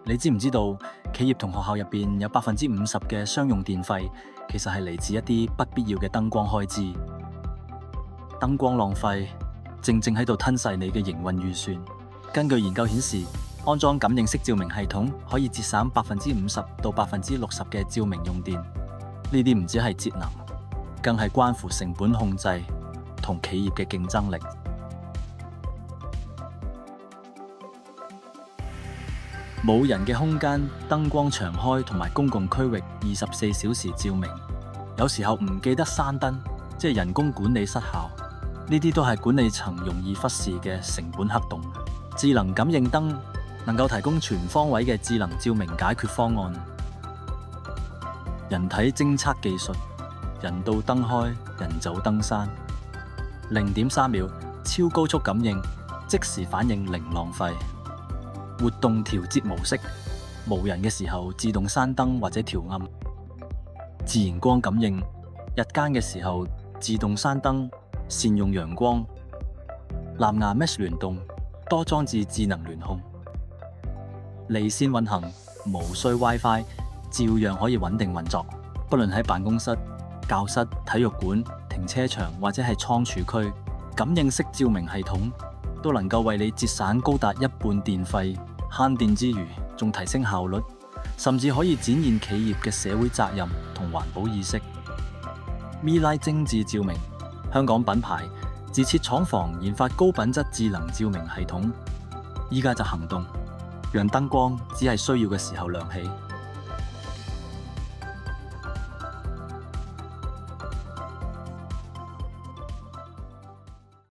你知唔知道企業同學校入邊有50%嘅商用電費，其實係嚟自一啲不必要嘅燈光開支。燈光浪費正喺度吞噬你嘅營運預算。根據研究顯示，安裝感應式照明系統可以節省50%到60%嘅照明用電。呢啲唔止係節能，更係關乎成本控制同企業嘅競爭力。冇人嘅空間，燈光長開同埋公共區域24小時照明，有時候唔記得閂燈，即係人工管理失效。呢啲都係管理層容易忽視嘅成本黑洞。智能感應燈能夠提供全方位嘅智能照明解決方案。人體偵測技術，人到燈開，人走燈閂。0.3秒超高速感應，即時反應零浪費。活動調節模式，無人嘅時候自動閂燈或者調暗。自然光感應，日間嘅時候自動閂燈，善用陽光。藍牙 Mesh 聯動，多裝置智能聯控。離線運行，無需 WiFi， 照樣可以穩定運作。不論喺辦公室、教室、體育館、停車場或者係倉儲區，感應式照明系統都能夠為你節省高達1半電費。慳電之餘，仲提升效率，甚至可以展現企業嘅社會責任同環保意識。MeLight 精緻照明，香港品牌自設廠房研發高品質智能照明系統，依家就行動，讓燈光只係需要嘅時候亮起。